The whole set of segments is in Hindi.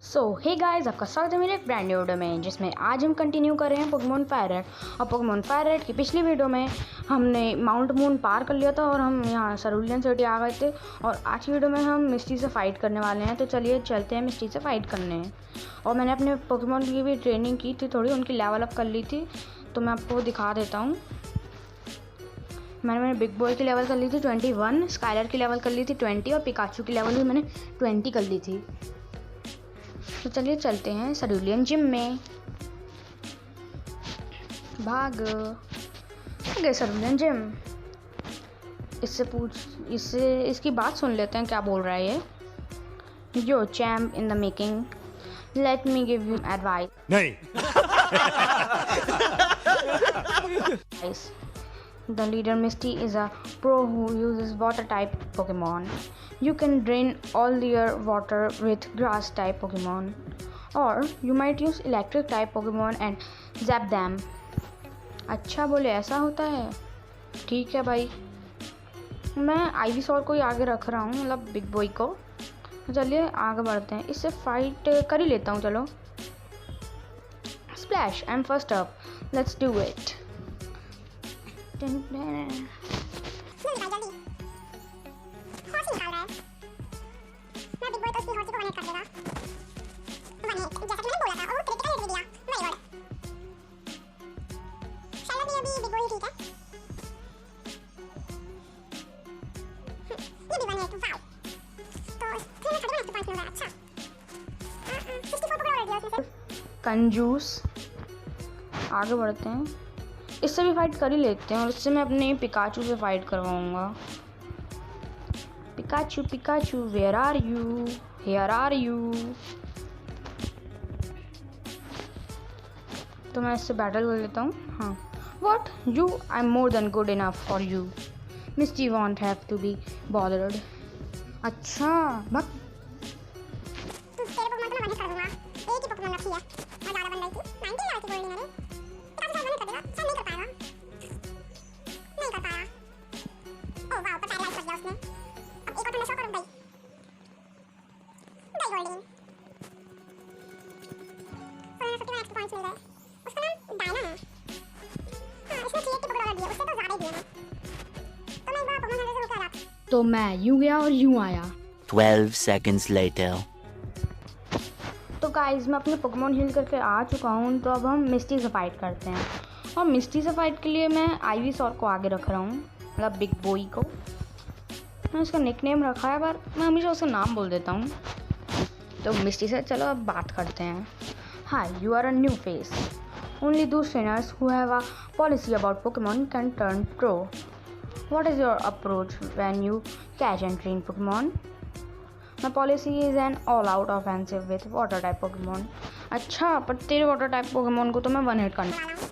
हे गाइस, आपका स्वागत है मेरे एक ब्रांड न्यू वीडियो में, जिसमें आज हम कंटिन्यू कर रहे हैं पोकेमॉन फायर रेड। और पोकेमॉन फायर रेड की पिछली वीडियो में हमने माउंट मून पार कर लिया था और हम यहाँ सरूलियन सिटी आ गए थे। और आज की वीडियो में हम मिस्टी से फाइट करने वाले हैं, तो चलिए चलते हैं मिस्टी से फाइट करने। और मैंने अपने पोकेमॉन की भी ट्रेनिंग की थी, थोड़ी उनकी लेवल अप कर ली थी, तो मैं आपको दिखा देता हूँ। मैंने बिग बॉय की लेवल कर ली थी 21, स्काइलर की लेवल कर ली थी 20 और पिकाचू की लेवल भी मैंने 20 कर ली थी। तो चलिए चलते हैं सरूलियन जिम में। भाग गए सरूलियन जिम। इसकी बात सुन लेते हैं, क्या बोल रहा है ये। Yo champ in the making, let me give you advice. नहीं। The leader Misty is a pro who uses water type Pokemon. You can drain all their water with grass type Pokemon, or you might use electric type Pokemon and zap them. अच्छा बोले ऐसा होता है, ठीक है भाई। मैं आइवीसॉर को ही आगे रख रहा हूँ, मतलब बिग बॉय को। चलिए आगे बढ़ते हैं, इससे फाइट कर ही लेता हूँ। चलो splash, I am first up, let's do it. कंजूस, आगे बढ़ते हैं। इससे भी फाइट कर ही लेते हैं और इससे मैं अपने पिकाचू से फाइट करवाऊंगा। Pikachu Pikachu where are you, here are you. तो मैं इससे बैटल कर लेता हूँ। हाँ, what you, I am more than good enough for you, Misty won't have to be bothered. अच्छा बक तो मैं यूं गया और यूं आया। 12 seconds later. तो गाइस, मैं अपने पोकेमॉन हील करके आ चुका हूँ। तो अब हम मिस्टी से फाइट करते हैं। और मिस्टी से फाइट के लिए मैं आइवीसॉर को आगे रख रहा हूँ, मतलब बिग बॉय को। मैं उसका निकनेम रखा है, पर मैं हमेशा उसका नाम बोल देता हूँ। तो मिस्टी से चलो अब बात करते हैं। Hi, you are a new face. Only those trainers who have a policy about Pokemon can turn pro. What is your approach when you catch and train Pokemon? My policy is an all-out offensive with water type Pokemon. अच्छा, पर तेरे water type Pokemon को तो मैं वन हिट करने वाला हूँ।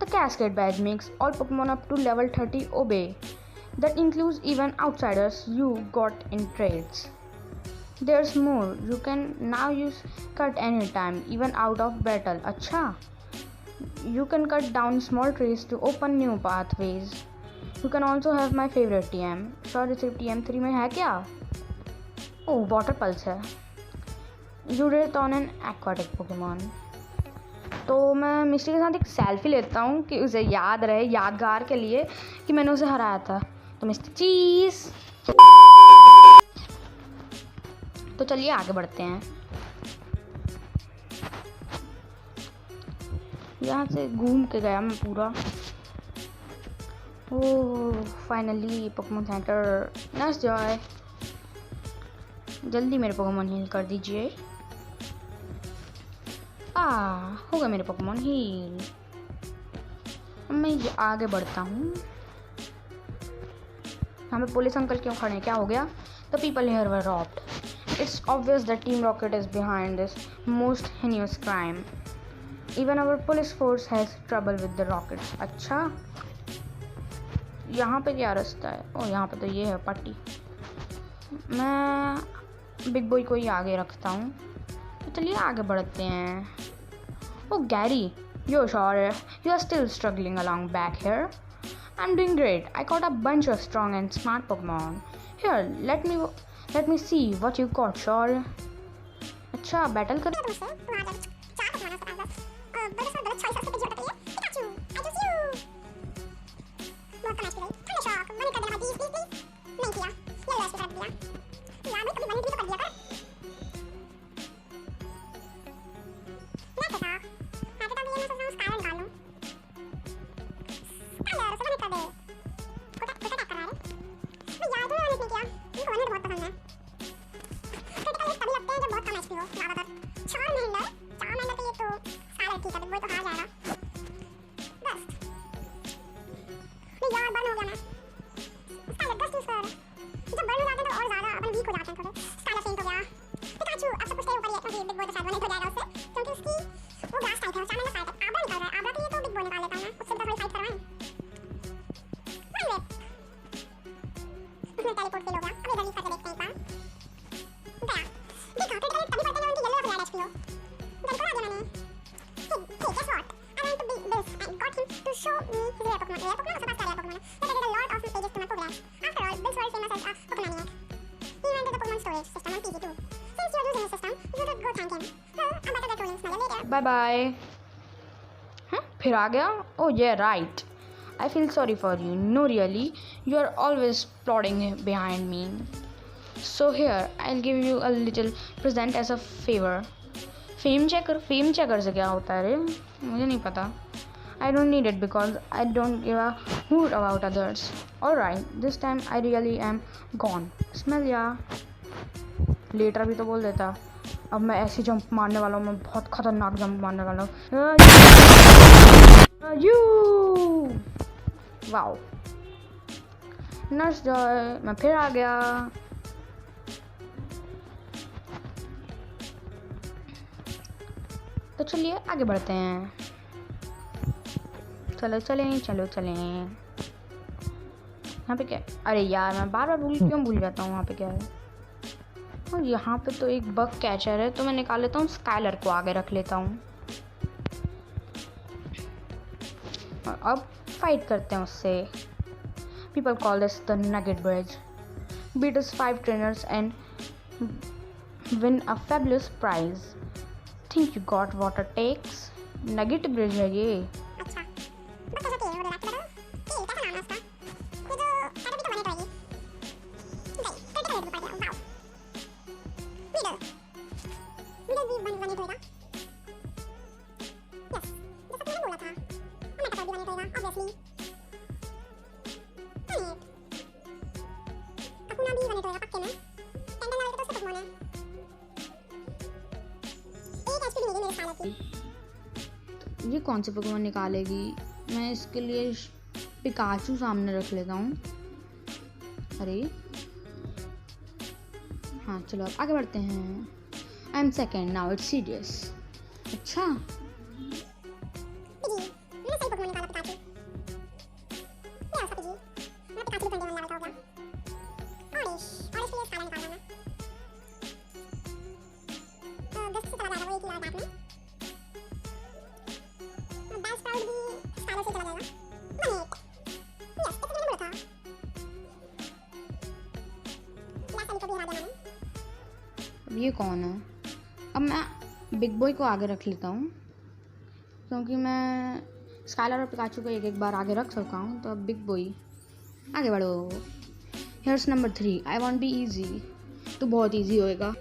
The Cascade badge makes all Pokemon up to level 30 obey. That includes even outsiders you got in trades. There's more. You can now use cut anytime, even out of battle. Acha. You can cut down small trees to open new pathways. You can also have my favorite TM. Sorry, सिर्फ TM3 में है क्या? Oh, water pulse है. You did it on an aquatic Pokemon. तो मैं मिस्टी के साथ एक सेल्फी लेता हूँ कि उसे याद रहे, यादगार के लिए कि मैंने उसे हराया था। तो मिस्टी चीज़। तो चलिए आगे बढ़ते हैं। यहाँ से घूम के गया मैं पूरा। ओह finally Pokemon centre. Nice Joy. जल्दी मेरे पोकेमॉन हील कर दीजिए। हो गया मेरे पोकेमॉन हील। अब मैं आगे बढ़ता हूँ। यहाँ पे पुलिस अंकल क्यों खड़े हैं? क्या हो गया? The people here were robbed. It's obvious that Team Rocket is behind this most heinous crime. Even our police force has trouble with the rockets. अच्छा, यहाँ पे क्या रास्ता है? ओह यहाँ पे तो ये है पट्टी। मैं बिग बॉय को ही आगे रखता हूँ। तो चलिए आगे बढ़ते हैं। ओह Gary, you're sure you are still struggling along back here? I'm doing great. I caught a bunch of strong and smart Pokemon. Here, let me see what you caught, Shaw. अच्छा बैटल कर। Bye bye. हाँ फिर आ गया। ओह ये right. I feel sorry for you. No really, you are always plodding behind me. So here, I'll give you a little present as a favor. Fame checker से क्या होता है रे? मुझे नहीं पता. I don't need it because I don't give a hoot about others. Alright, this time I really am gone. Smell ya? Later भी तो बोल देता. अब मैं ऐसे जंप मारने वाला हूँ. मैं बहुत खतरनाक जंप मारने वाला हूँ. वाओ नर्स जॉय, मैं फिर आ गया. तो चलिए आगे बढ़ते हैं. चलो यहाँ पे क्या? अरे यार मैं बार बार क्यों भूल जाता हूँ वहाँ पे क्या है. और यहाँ पे तो एक बग कैचर है तो मैं निकाल लेता हूँ. स्काइलर को आगे रख लेता हूँ और अब फाइट करते हैं उससे. People call this the Nugget Bridge. Beat us 5 trainers and win a fabulous prize. Think you got what it takes? Nugget Bridge है ये. अच्छा. बस ऐसा तेल हो रहा है. तेल कैसा नाम है उसका? ये जो कैसे भी तो बने रहेगी. नहीं, कैसे भी पड़ गया. वाओ. वीडियो भी बने रहेगा. यस. जैसा मैंने बोला था. मैं कभी बने रहेगा obviously. ये कौन से पोकेमॉन निकालेगी? मैं इसके लिए पिकाचू सामने रख लेता हूँ. अरे हाँ चलो अब आगे बढ़ते हैं. I am second now it's serious. अच्छा ये कौन है? अब मैं बिग बॉय को आगे रख लेता हूँ. क्योंकि मैं स्काइलर और पिकाचू को एक एक बार आगे रख चुका हूँ, तो अब बिग बॉय आगे बढ़ो। Hairs number 3, I want be easy. तो बहुत ईजी होएगा।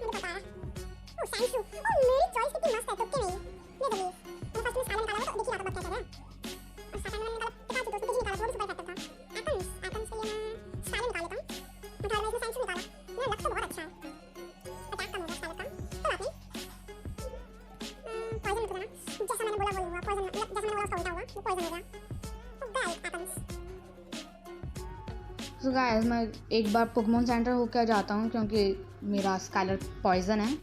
तो गाइस मैं एक बार पोकेमॉन सेंटर होकर जाता हूँ क्योंकि मेरा स्काइलर पॉइजन है।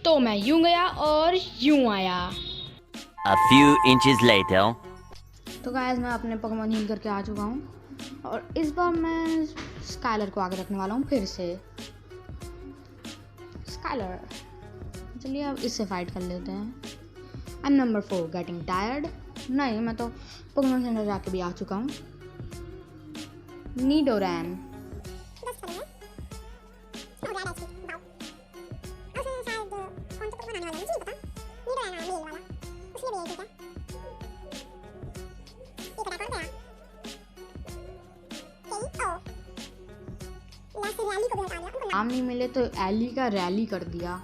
तो मैं यूं गया और यूं आया। A few inches later. तो गाइस मैं अपने पोकेमॉन हील करके आ चुका हूँ और इस बार मैं स्काइलर को आगे रखने वाला हूँ फिर से। स्काइलर, चलिए अब इससे फाइट कर लेते हैं। I am number 4 getting tired. नहीं, मैं तो पोकेमॉन सेंटर जाके भी आ चुका हूँ। नीडोरैन, नाम नहीं मिले तो एली का रैली कर दिया।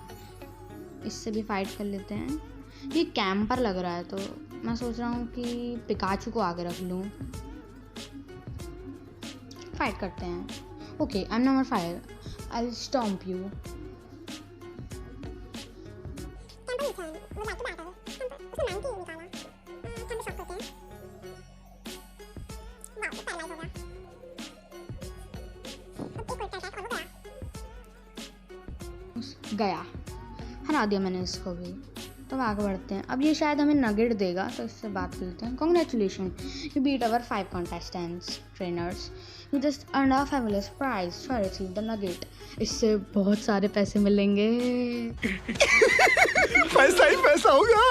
इससे भी फाइट कर लेते हैं। ये कैंपर लग रहा है तो मैं सोच रहा हूँ कि पिकाचू को आगे रख लूँ। फाइट करते हैं। Okay, I am number 5, I will stomp you. गया, हरा दिया मैंने इसको भी। तो आगे बढ़ते हैं। अब ये शायद हमें नगेट देगा तो इससे बात करते हैं। Congratulation, you beat our 5 contestants trainers, you just earned a fabulous prize to receive the nugget। इससे बहुत सारे पैसे मिलेंगे। पैसा ही पैसा होगा।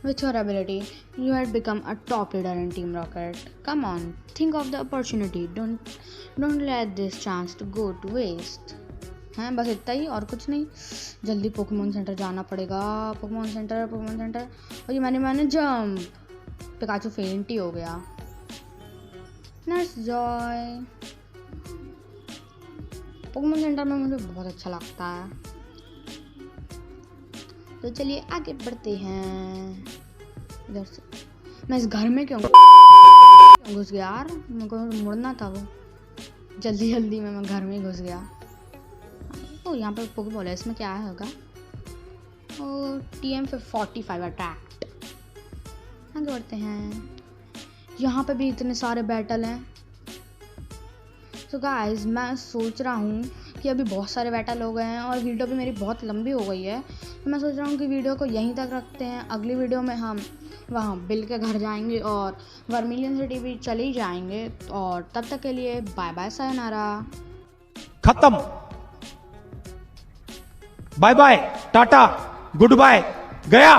With your ability, you had become a top leader in Team Rocket. Come on, think of the opportunity. Don't let this chance to go to waste. हैं, बस इतना ही और कुछ नहीं। जल्दी पोकेमॉन सेंटर जाना पड़ेगा। Pokemon centre. और ये मैंने जंप। पिकाचू फेंट ही हो गया। नर्स जॉय, पोकेमॉन सेंटर में मुझे बहुत अच्छा लगता है। तो चलिए आगे बढ़ते हैं। इधर से मैं इस घर में क्यों घुस गया यार? मेरे को मुड़ना था वो। जल्दी में मैं घर में घुस गया। तो यहाँ पर पोकेबॉल है, इसमें क्या होगा? और TM45 अटैक्ट। आगे बढ़ते हैं। यहाँ पे भी इतने सारे बैटल हैं। तो गाइस मैं सोच रहा हूँ कि अभी बहुत सारे बैटल हो गए हैं और वीडियो भी मेरी बहुत लंबी हो गई है। तो मैं सोच रहा हूँ कि वीडियो को यहीं तक रखते हैं। अगली वीडियो में हम वहाँ बिल के घर जाएंगे और वर्मिलियन सिटी भी चले जाएंगे। और तब तक के लिए बाय बाय, सायोनारा। खत्म। Bye bye, tata, goodbye, गया।